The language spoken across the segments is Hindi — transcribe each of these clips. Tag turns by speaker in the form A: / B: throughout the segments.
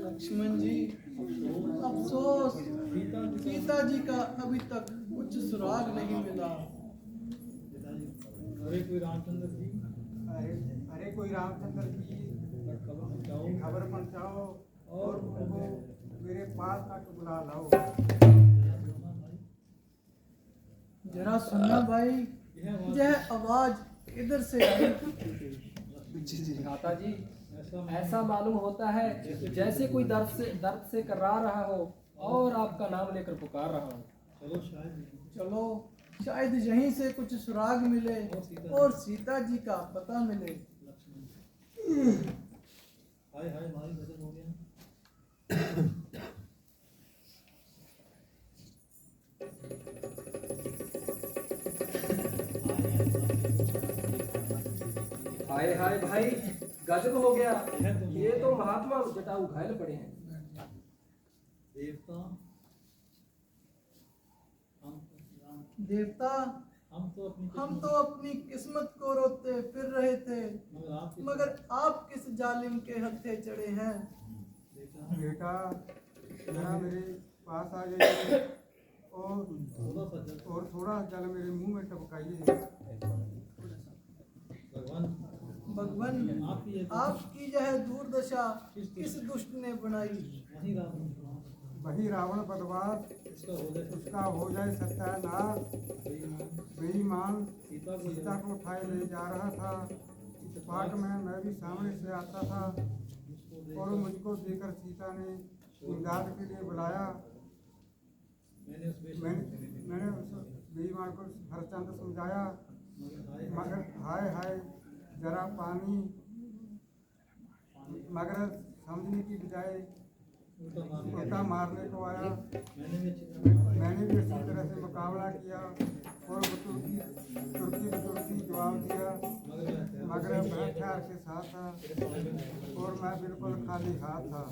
A: लक्ष्मण जी, अफसोस सीता जी का अभी तक कुछ सुराग नहीं मिला।
B: अरे कोई रामचंद्र जी,
C: अरे कोई रामचंद्र जी, खबर पहुंचाओ और उनको मेरे पास तक बुला लाओ।
A: जरा सुनना भाई, यह आवाज इधर से आई।
D: माता जी, ऐसा मालूम होता है जैसे कोई दर्द से कररा रहा हो और आपका नाम लेकर पुकार रहा हो।
A: चलो शायद यहीं से कुछ सुराग मिले और सीता जी का पता मिले।
B: हाय हाय, हमारी भजन हो गया।
D: हाय हाय भाई, गजब हो गया। ये तो महात्मा जटाऊ घायल पड़े हैं।
B: देवता,
A: देवता, हम तो अपनी किस्मत को रोते फिर रहे थे, मगर आप किस जालिम के हत्थे चढ़े हैं।
C: बेटा, जरा मेरे पास आ जाइए और थोड़ा जल मेरे मुंह में टपकाइए।
A: भगवान, आपकी यह दुर्दशा किस दुष्ट ने बनाई।
C: वही रावण बदमाश, उसका हो जाए सत्यानाश। बेईमान सीता को उठाए ले जा रहा था। पाट में मैं भी सामने से आता था और मुझको देखकर सीता ने इमदाद के लिए बुलाया। मैंने उस बेईमान को हरचंद समझाया, मगर हाय हाय जरा पानी, मगर समझने की बजाय उल्टा मारने को आया। मैंने भी इसी तरह से मुकाबला किया और तुर्की जवाब दिया, मगर बड़ा ख्याल के साथ था और मैं बिल्कुल खाली हाथ था।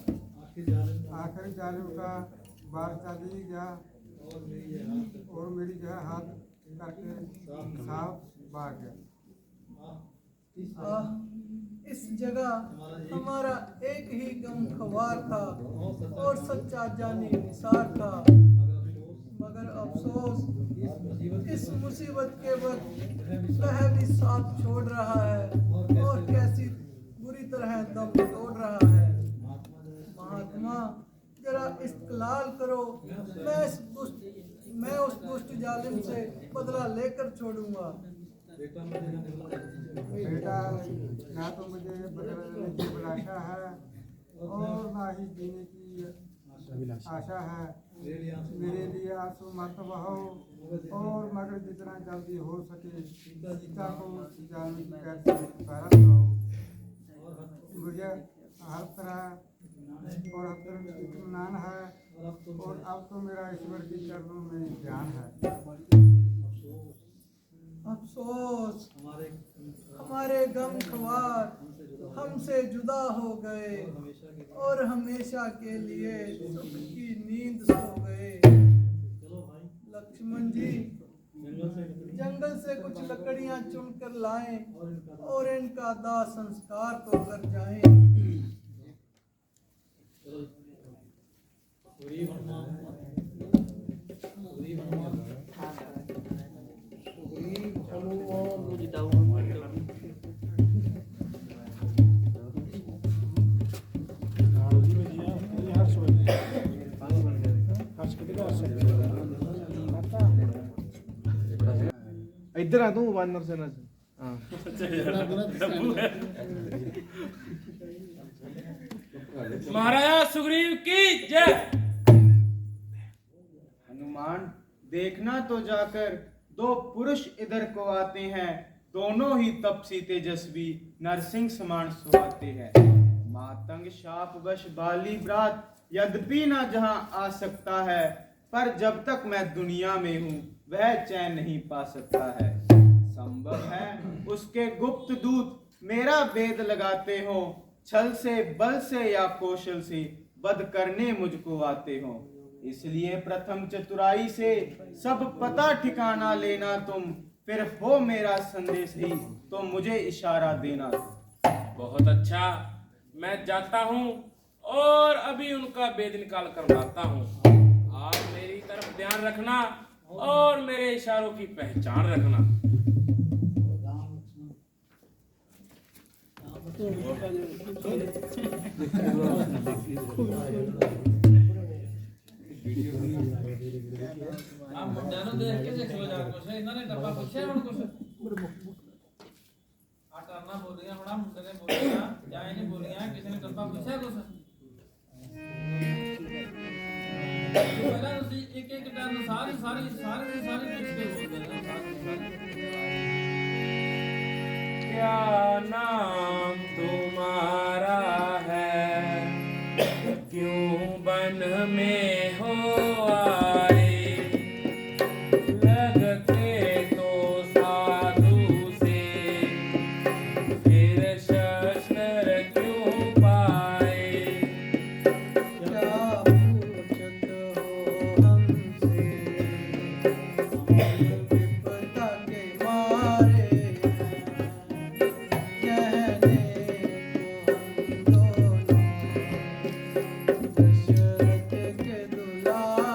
C: आखिरी जालिम का बार चल ही गया और मेरी जो है हाथ करके साफ भाग गया।
A: इस जगह हमारा एक ही गम खवार था और सच्चा जानी निसार था, मगर अफसोस इस मुसीबत के वक्त वह भी साथ छोड़ रहा है और कैसी बुरी तरह दम तोड़ रहा है। महात्मा, जरा इस्तकलाल करो, मैं उस दुष्ट जालिम से बदला लेकर छोड़ूंगा।
C: बेटा, ना तो मुझे बदलने की अभिलाषा है और ना ही जीने की आशा है। मेरे लिए आंसू मत बहाओ और मगर जितना जल्दी हो सके सीता को जाने की कैसे पुकारा कराओ। मुझे हर तरह और इत्मीनान है और अब तो मेरा ईश्वर के चरणों में ध्यान है।
A: अफसोस हमारे गम खवार हमसे जुदा हो गए और हमेशा के लिए सुख की नींद सो गए। लक्ष्मण जी, जंगल से कुछ लकड़ियां चुनकर लाएं और इनका दाह संस्कार तो कर जाएं।
E: इधर आ तू वानर से ना।
F: महाराजा सुग्रीव की जय।
G: हनुमान, देखना तो जाकर दो पुरुष इधर को आते हैं, दोनों ही तपसी तेजस्वी नरसिंह समान सुहाते हैं। मातंग शाप वश बाली ब्रात यद्यपि न जहां आ सकता है, पर जब तक मैं दुनिया में हूँ वह चैन नहीं पा सकता है। संभव है उसके गुप्त दूत मेरा वेद लगाते हो, छल से बल से या कौशल से वध करने मुझको आते हो। इसलिए प्रथम चतुराई से सब पता ठिकाना लेना तुम, फिर हो मेरा संदेश ही तो मुझे इशारा देना।
F: बहुत अच्छा, मैं जाता हूँ और अभी उनका वेद निकाल कर लाता हूँ। आप मेरी तरफ ध्यान रखना और मेरे इशारों की पहचान रखना।
B: आप मुंडा ਨੂੰ ਦੇਖ ਕੇ ਦੇਖੋ ਜਾ ਕੁਛ ਇਹਨਾਂ ਨੇ ਡੱਬਾ ਪੁੱਛਿਆ ਹੁਣ ਕੁਛ ਆ ਟਰਨਾ ਬੋਲੀਆਂ ਹੁਣ ਮੁੰਡੇ ਨੇ ਬੋਲੀਆਂ ਜਾਂ ਇਹਨੇ ਬੋਲੀਆਂ ਕਿਸੇ ਨੇ ਡੱਬਾ ਪੁੱਛਿਆ ਕੁਛ ਪਹਿਲਾਂ ਤੁਸੀਂ ਇੱਕ ਇੱਕ ਟਰਨ ਸਾਰੀ ਪੁੱਛ ਕੇ ਬੋਲਦੇ ਨੇ ਸਾਰੀ
F: क्या नाम तुम्हारा है, क्यों बन में हो आए, लगते तो साधु से, फिर शस्त्र क्यों पाए।
A: क्या पूछत हो हमसे, विपदा के मारे, कहने को हम दोनों दशरथ के दुलारे।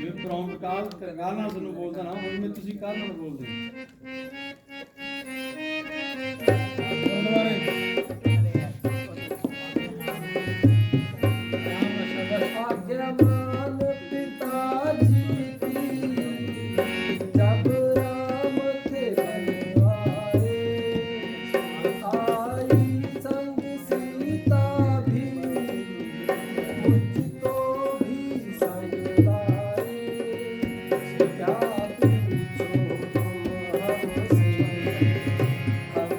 H: ਜਿਵੇਂ ਪ੍ਰੌਂਪਟ ਕਾਲ ਨਾਲ ਤੁਹਾਨੂੰ ਬੋਲਦਾ ਨਾ ਹੁਣ ਮੈਂ ਤੁਸੀਂ ਕਾਲ ਨਾਲ ਬੋਲਦੇ ਹੁਣ ਦੁਬਾਰੇ
D: आज्ञामान पिताजी की जब राम थे बनवाए आई संग सीता भी मुझको भी संग लाए क्या पूछो तुम हमसे हम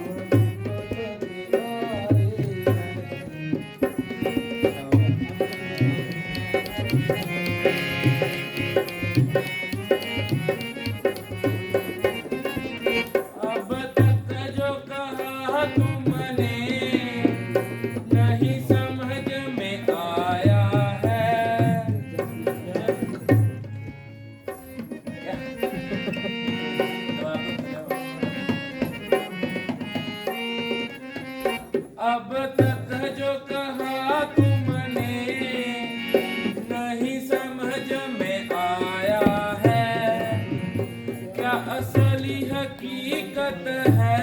F: अब तक जो कहा तुमने नहीं समझ में आया है। अब तक जो कहा तुमने नहीं समझ में आया है। क्या असली हकीकत है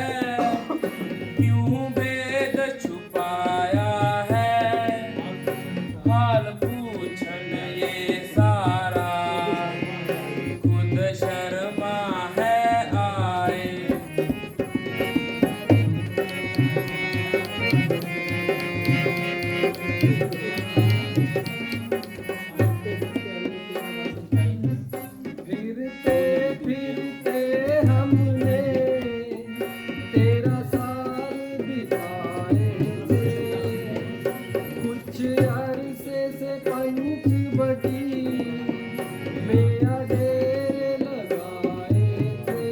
F: क्यों भेद छुपाया है। हाल पूछन ये सारा खुद शर्मा है आए।
D: फिरते फिरते हमने तेरा साल बिताए थे। कुछ अरसे से पंची बटी मेरा डेर लगाए थे।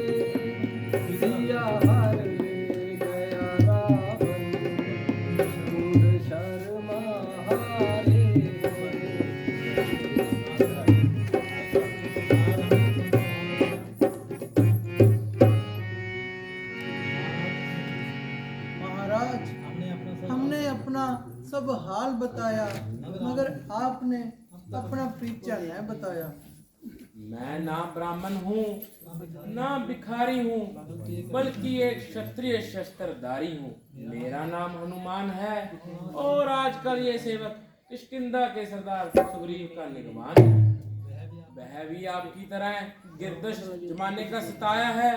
D: सिया हर ले गया रावण खुद शर्मा हारे।
A: महाराज, हमने अपना सब हाल बताया मगर आपने अपना परिचय न बताया।
F: मैं ना ब्राह्मण हूँ ना भिखारी हूँ बल्कि एक क्षत्रिय शस्त्रधारी हूँ। मेरा नाम हनुमान है और आजकल ये सेवक किष्किंधा के सरदार सुग्रीव का निगमान है। वह भी आपकी तरह गिरदश जमाने का सताया है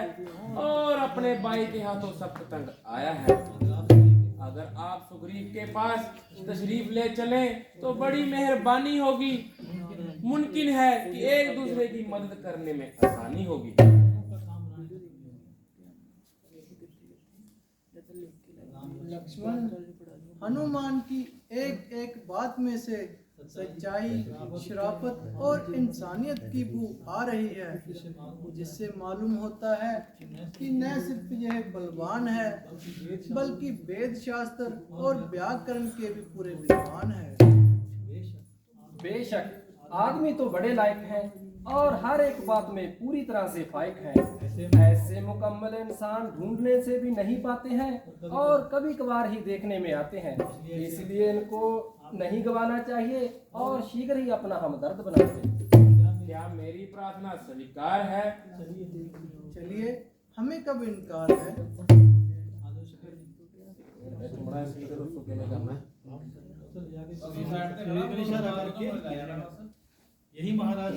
F: और अपने भाई के हाथों सख्त तंग आया है। अगर आप सुग्रीव के पास तशरीफ ले चलें तो बड़ी मेहरबानी होगी। मुमकिन है कि एक दूसरे की मदद करने में आसानी होगी।
A: लक्ष्मण, हनुमान की एक एक बात में से सच्चाई, शराफत और इंसानियत की बू आ रही है, जिससे मालूम होता है कि न सिर्फ यह बलवान है बल्कि वेद शास्त्र और व्याकरण के भी पूरे विद्वान है।
D: बेशक आदमी तो बड़े लायक हैं और हर एक बात में पूरी तरह से फाइक हैं। ऐसे मुकम्मल इंसान ढूंढने से भी नहीं पाते हैं और कभी कभार ही देखने में आते हैं। इसलिए इनको नहीं गवाना चाहिए और शीघ्र ही अपना हमदर्द बनाते।
F: क्या मेरी प्रार्थना स्वीकार है?
A: चलिए, हमें कब इनकार है।
H: यही महाराज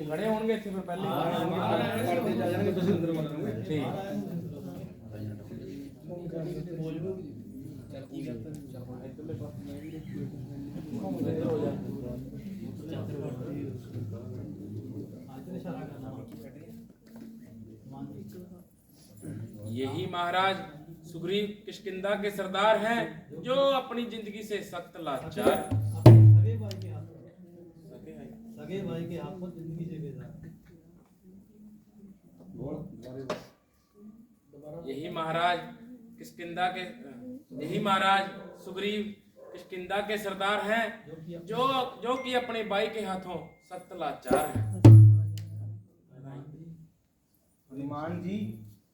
F: खड़े होंगे थे यही महाराज सुग्रीव किष्किंधा के सरदार हैं जो अपनी जिंदगी से सख्त लाचार।
H: सगे भाई के हाथ पर जिंदगी से बेजार।
F: यही महाराज सुग्रीव किष्किंधा के सरदार हैं जो कि अपने भाई के हाथों सख्त लाचार हैं।
G: हनुमान जी,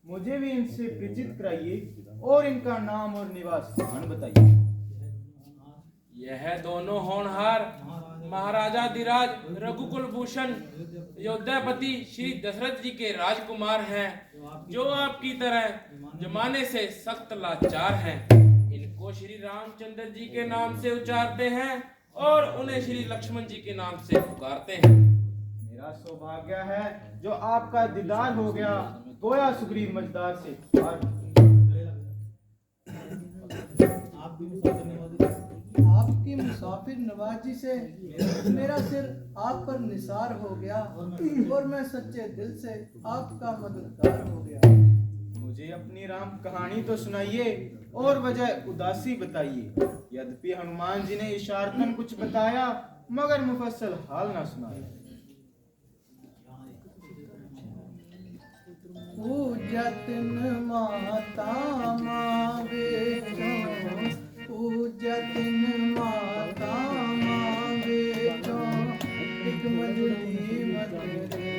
G: मुझे भी इनसे परिचित कराइए और इनका नाम और निवास स्थान बताइए।
F: यह दोनों होनहार महाराजा धीराज रघुकुल भूषण अयोध्यापति श्री दशरथ जी के राजकुमार हैं, जो आपकी तरह जमाने से सख्त लाचार हैं। इनको श्री रामचंद्र जी के नाम से उच्चारते हैं और उन्हें श्री लक्ष्मण जी के नाम से पुकारते हैं।
G: मेरा सौभाग्य है जो आपका दीदार हो गया, गोया सुग्रीव मझदार से
A: आपकी मुसाफिर नवाजी से मेरा सिर आप पर निसार हो गया और मैं सच्चे दिल से आपका मददगार हो गया।
G: मुझे अपनी राम कहानी तो सुनाइए और वजह उदासी बताइए। यद्यपि हनुमान जी ने इशारतन कुछ बताया मगर मुफस्सल हाल ना सुनाया।
A: पूजतन माता माँ बेटो, पूजतन माता माँ बेटो, एक मजली मत रे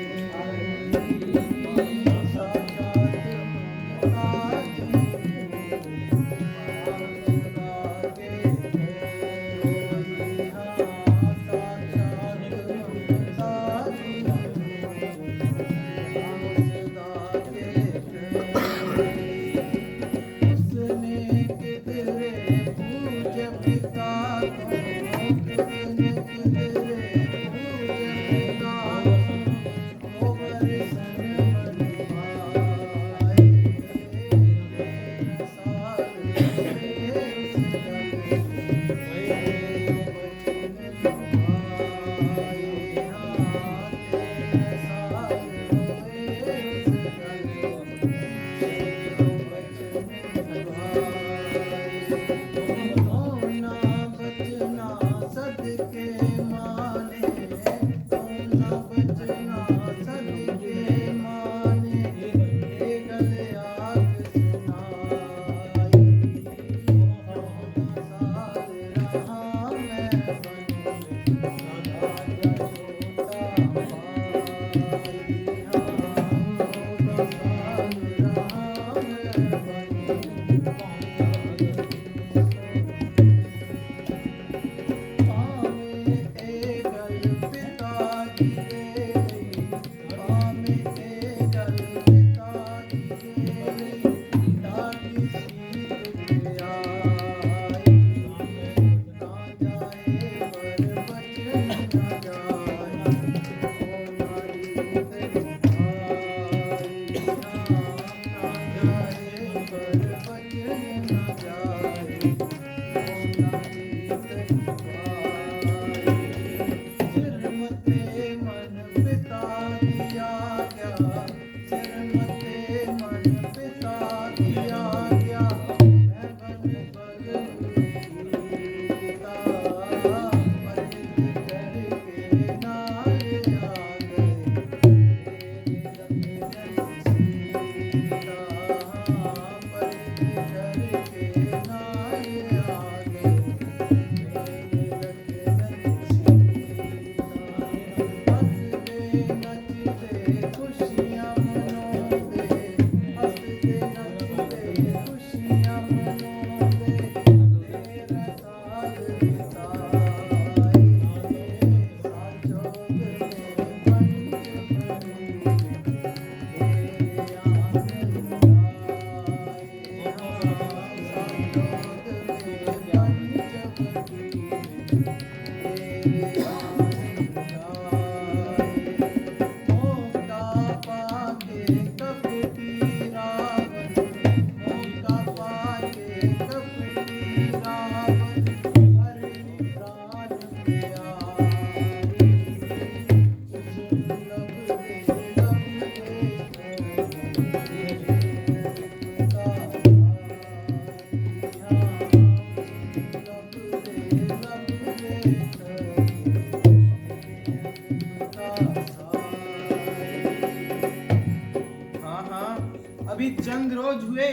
G: अभी चंद रोज हुए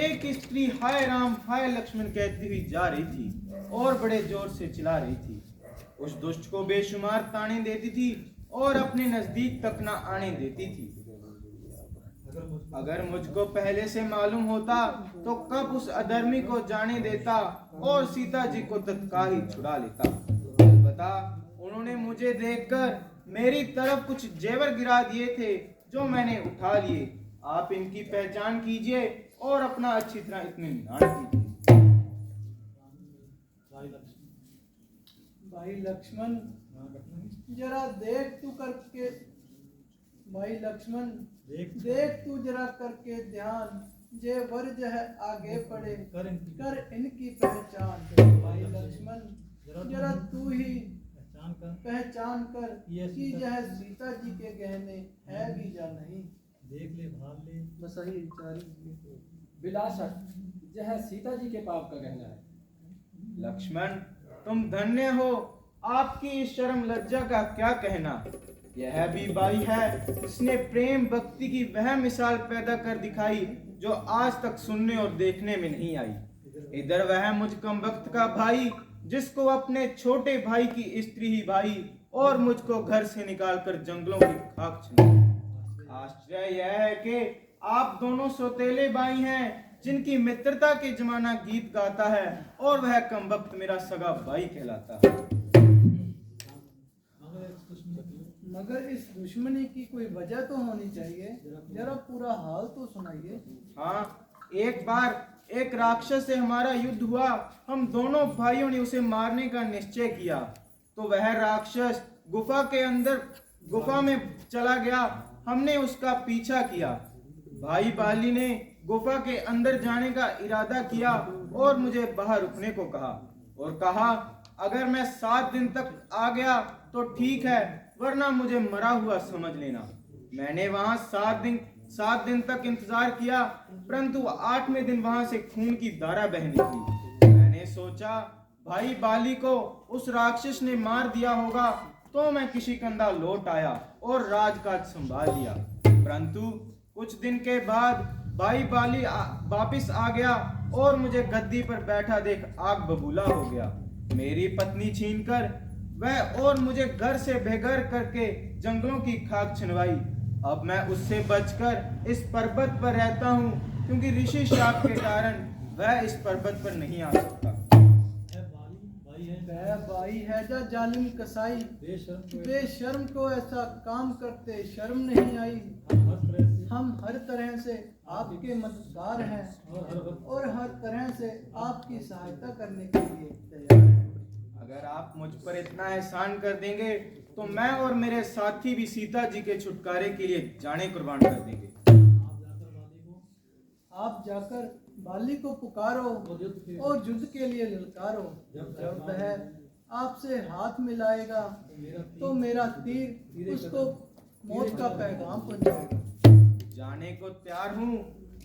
G: एक स्त्री हाय राम हाय लक्ष्मण कहती हुई जा रही थी और बड़े जोर से चिल्ला रही थी। उस दुष्ट को बेशुमार ताने देती थी और अपने नजदीक तक न आने देती थी। अगर मुझको पहले से मालूम होता तो कब उस अधर्मी को जाने देता और सीता जी को तत्काल ही छुड़ा लेता। बता, उन्होंने मुझे देखकर मेरी तरफ कुछ जेवर गिरा दिए थे जो मैंने उठा लिए। आप इनकी पहचान कीजिए और अपना अच्छी तरह इत्मीनान कीजिए।
A: भाई लक्ष्मण, जरा देख तू करके, भाई लक्ष्मण देख तू जरा करके ध्यान, जे वर्ज है आगे पड़े कर इनकी पहचान। भाई लक्ष्मण, जरा तू ही पहचान कर कि यह सीता जी के गहने है भी या नहीं।
H: देख ले, भाल ले,
A: बस यही विचार।
D: बिलाशक यह सीता जी के पाप का गहना है।
G: लक्ष्मण, तुम धन्य हो, आपकी इस शर्म लज्जा का क्या कहना। यह भी बाई है जिसने प्रेम भक्ति की वह मिसाल पैदा कर दिखाई जो आज तक सुनने और देखने में नहीं आई। इधर वह मुझ कमबख्त का भाई जिसको अपने छोटे भाई की स्त्री ही भाई और मुझको घर से निकालकर जंगलों की खाक छिनाई। आश्चर्य यह है कि आप दोनों सौतेले भाई हैं जिनकी मित्रता के जमाना गीत गाता है और वह कमबख्त मेरा सगा भाई कहलाता है।
A: मगर इस दुश्मनी की कोई वजह तो होनी चाहिए, जरा पूरा हाल तो सुनाइए।
G: हाँ, एक बार एक राक्षस से हमारा युद्ध हुआ। हम दोनों भाइयों ने उसे मारने का निश्चय किया तो वह राक्षस गुफा में चला गया। हमने उसका पीछा किया। भाई बाली ने गुफा के अंदर जाने का इरादा किया और मुझे बाहर रुकने को कहा और कहा अगर मैं 7 दिन तक आ गया तो ठीक है, वरना मुझे मरा हुआ समझ लेना। मैंने वहां 7 दिन तक इंतजार किया, परंतु 8वें दिन वहां से खून की धारा बहने लगी। मैंने सोचा भाई बाली को उस राक्षस ने मार दिया होगा तो मैं किसी कंधा लौट आया और राजकाज संभाल लिया। परंतु कुछ दिन के बाद भाई बाली वापिस आ गया और मुझे गद्दी पर बैठा देख आग बबूला हो गया। मेरी पत्नी छीनकर वह और मुझे घर से बेघर करके जंगलों की खाक छिनवाई। अब मैं उससे बचकर इस पर्वत पर रहता हूँ क्योंकि ऋषि शाप के कारण वह इस पर्वत पर नहीं आ सकता।
A: वह भाई है जा जालिम कसाई, बेशर्म को ऐसा काम करते शर्म नहीं आई। हम हर तरह से आपके मददगार हैं और हर तरह से आपकी सहायता करने के लिए तैयार हैं।
G: अगर आप मुझ पर इतना एहसान कर देंगे तो मैं और मेरे साथी भी सीता जी के छुटकारे के लिए जाने कुर्बान कर देंगे।
A: आप जाकर बाली को पुकारो और युद्ध के लिए ललकारो। जब वह आपसे हाथ मिलाएगा तो मेरा तीर उसको मौत का पैगाम पहुंचाएगा।
G: जाने को तैयार हूँ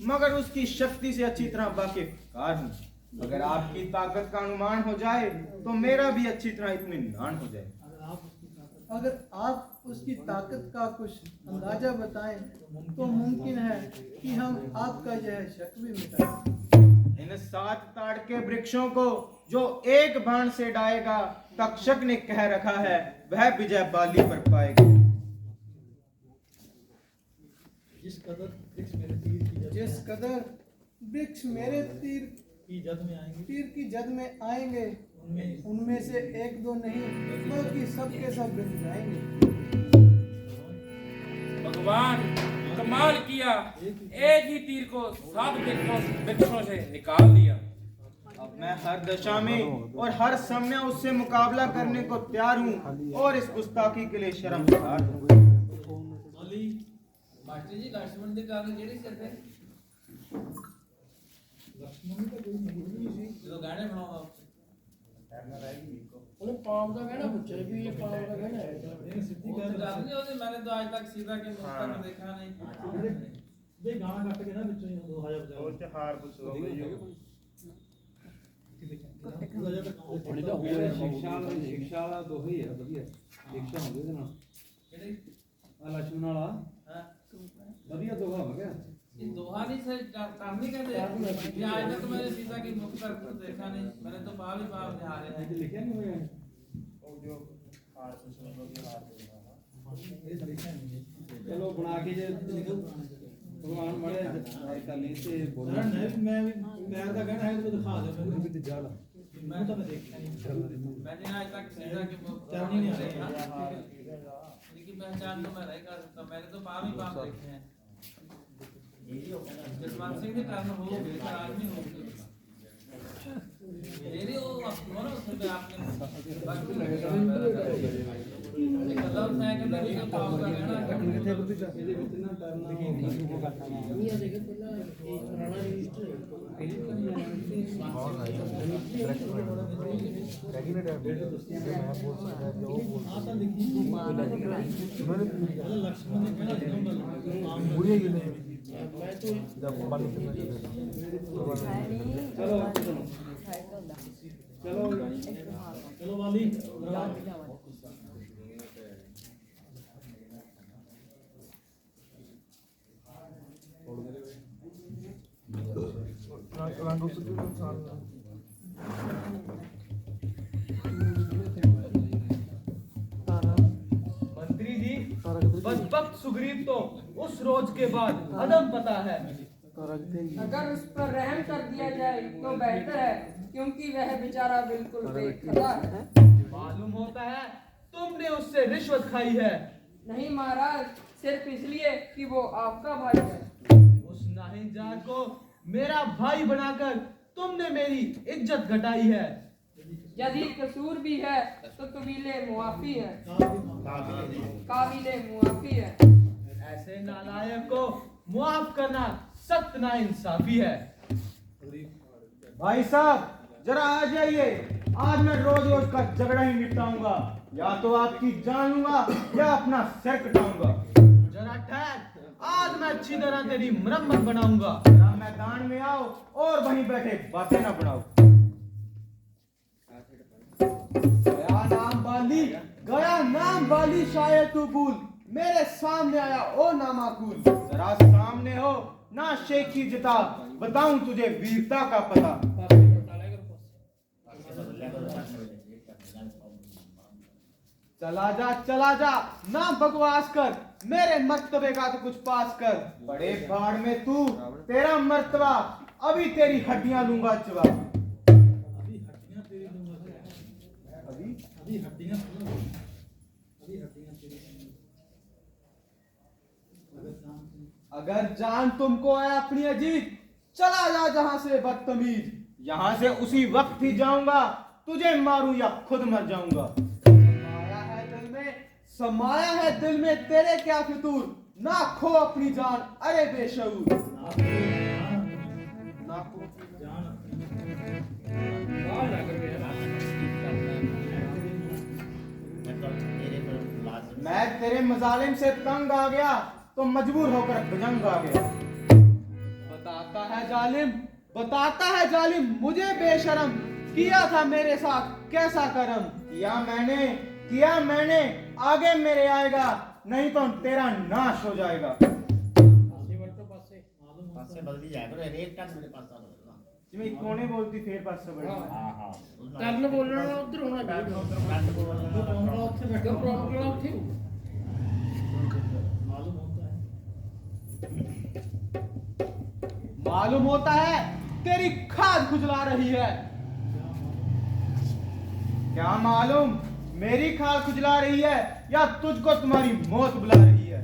G: मगर उसकी शक्ति से अच्छी तरह वाकिफकार हूँ। अगर आपकी ताकत का अनुमान हो जाए तो मेरा भी अच्छी तरह इत्मीनान हो जाए।
A: अगर आप उसकी ताकत का कुछ अंदाजा बताएं तो मुमकिन है कि हम आपका यह शक भी मिटाएं।
G: इन 7 ताड़ के वृक्षों को जो एक बाण से डालेगा तक्षक ने कह रखा है वह विजय बाली पर पाएगा।
H: जिस कदर वृक्ष मेरे तीर की जद में आएंगे
A: उनमें से 1-2 नहीं बल्कि सबके सब गिर जाएंगे।
F: भगवान कमाल किया, एक ही तीर को 7 वृक्षों से निकाल दिया।
G: अब मैं हर दशा में और हर समय उससे मुकाबला करने को तैयार हूँ और इस गुस्ताखी के लिए शर्मसार हूँ।
B: मास्टर जी लक्ष्मण ਦੇ ਕਾਰਨ ਜਿਹੜੇ ਕਰਦੇ
H: लक्ष्मण का कोई नहीं सी
B: ਜਦੋਂ ਗਾਣੇ ਬਣਾਉਂਦਾ
A: ਉਹਨੇ ਪਾਪ ਦਾ ਕਹਿਣਾ ਪੁੱਛਿਆ ਵੀ ਇਹ ਪਾਪ ਦਾ ਕਹਿਣਾ ਹੈ।
H: ये सिद्धि
B: वो
H: कर
B: तो जानते होते, मैंने तो आज तक सीता के मुख तक देखा नहीं।
H: ये गाना कट के ना ਵਿੱਚੋਂ 2000
E: ਉਹ ਚ ਹਾਰ ਪੁੱਛ ਲਓ ਬਈ
H: ਥੋੜੀ ਤਾਂ ਹੋਇਆ ਸਿੱਖਿਆ ਵਾਲਾ ਦੋ ਹੀ ਹੈ ਵਧੀਆ ਸਿੱਖਿਆ ਹੁੰਦੀ ਉਹਦੇ ਨਾਲ
B: ਜਿਹੜੇ
H: ਆ ਲక్ష్మణ ਵਾਲਾ
B: हाँ,
H: ਵਧੀਆ ਦੋਹਾ ਹੋ ਗਿਆ
B: ये दोहा नहीं से करनी कहते ये आज तक मैंने सीता की मुख तक देखा नहीं। मैंने तो पाप ही पाप निहारे हैं।
H: ਇਹ ਲਿਖਿਆ ਨਹੀਂ ਹੋਇਆ
E: ਉਹ ਜੋ ਹਾਰ ਪੁੱਛ ਲਓ ਬਈ ਹਾਰ ਦੇਣਾ
H: ਇਹ ਲਿਖਿਆ ਨਹੀਂ ਚਲੋ ਬਣਾ ਕੇ ਜੇ ਲਿਖੋ भगवान मारे करने से बोलना
E: मैं तो कहना है तो दिखा दो
H: भी तो जाला
E: मैं तो देखा नहीं
B: मैंने आज तक सीधा कि
E: चढ़ नहीं आ
B: इनकी पहचान तो मैं नहीं कर सकता, मैंने तो पाप ही पाप देखे हैं। जसवंत सिंह के टर्न हो गए तो आदमी हो गए मेरे वो कौन उसमें आपने कदम से के नहीं तो पाप का रहना
H: ਇਹਦੇ ਵਿੱਚ ਨਾ ਟਰਨਾ ਉਹ ਕਰਨਾ
E: लक्ष्मण ने कहना चलो वाली
I: मंत्री जी, बदबख्त सुग्रीव तो उस रोज के बाद अदम पता है।
J: अगर उस पर रहम कर दिया जाए तो बेहतर है, क्योंकि वह बेचारा बिल्कुल बेखदा है।
I: मालूम होता है तुमने उससे रिश्वत खाई है।
J: नहीं महाराज, सिर्फ इसलिए कि वो आपका भाई है।
I: उस नाहिंजान को मेरा भाई बनाकर तुमने मेरी इज्जत घटाई है।
J: यदि कसूर भी है तो कबीले मुआफी है, काबिले मुआफी है।
I: ऐसे नालायक को मुआफ करना सख्त नाइंसाफी है।
G: भाई साहब जरा आ जाइए, आज मैं रोज रोज का झगड़ा ही निपटाऊंगा। या तो आपकी जान लूंगा या अपना सिर कटाऊंगा।
I: जरा ठहर, आज मैं अच्छी तरह तेरी मरम्मत बनाऊंगा।
G: जरा मैदान में आओ और वहीं बैठे बातें ना बनाओ। गया नाम बाली शायद तू भूल, मेरे सामने आया ओ नामाकुल। जरा सामने हो ना शेखी जिता, बताऊं तुझे वीरता का पता। चला जा ना बकवास कर, मेरे मर्तबे का तो कुछ पास कर। बड़े भाड़ में तू, तेरा मर्तबा, अभी तेरी हड्डियां लूंगा चबा। अगर जान तुमको है अपनी अजीत, चला जा जहां से बदतमीज। यहां से उसी वक्त ही जाऊंगा, तुझे मारूं या खुद मर जाऊंगा। समाया है दिल में तेरे क्या फितूर, ना खो अपनी जान अरे बेशऊर। मैं तेरे मजालिम से तंग आ गया तो मजबूर होकर भुजंग आ गया। बताता है जालिम मुझे बेशरम, किया था मेरे साथ कैसा करम। किया मैंने आगे मेरे आएगा, नहीं तो तेरा नाश हो जाएगा। जिਵੇਂ ਕੋਨੇ ਬੋਲਦੀ ਫੇਰ ਪਾਸੇ ਬੜੀ
B: ਟਰਨ ਬੋਲਣਾ ਉਧਰ ਹੋਣਾ ਉੱਥੇ ਬੈਠੋ ਪ੍ਰੋਬਲਮ ਉੱਥੇ
G: मालूम होता है तेरी खाद खुजला रही है। क्या मालूम मेरी खाद खुजला रही है या तुझको तुम्हारी मौत बुला रही है।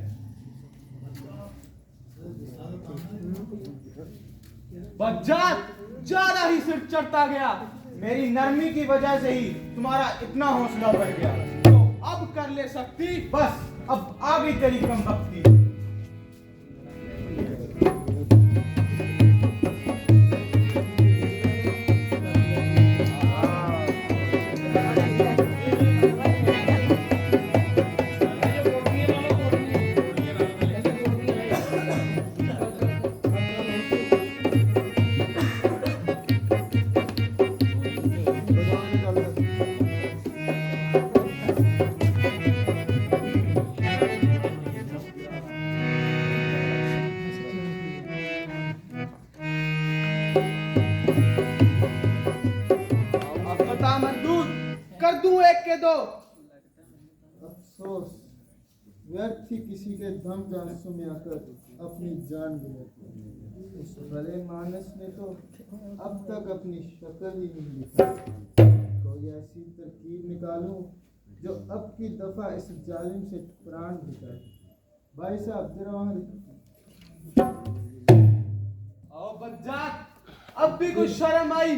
G: बज्जात ज्यादा ही सिर चढ़ता गया, मेरी नरमी की वजह से ही तुम्हारा इतना हौसला बढ़ गया। तो अब कर ले सकती, बस अब आ गई तेरी कमबख्ती।
C: व्यर्थ ही किसी के दम के आंसू में आकर अपनी जान भी लेते। उस भले मानस ने तो अब तक अपनी शक्ल ही नहीं दिखाई। कोई ऐसी तरकीब निकालूं जो अब की दफा इस जालिम से प्राण बचाए। भाई साहब जरा वहाँ
I: आओ बज्जात, अब भी कुछ शर्म आई।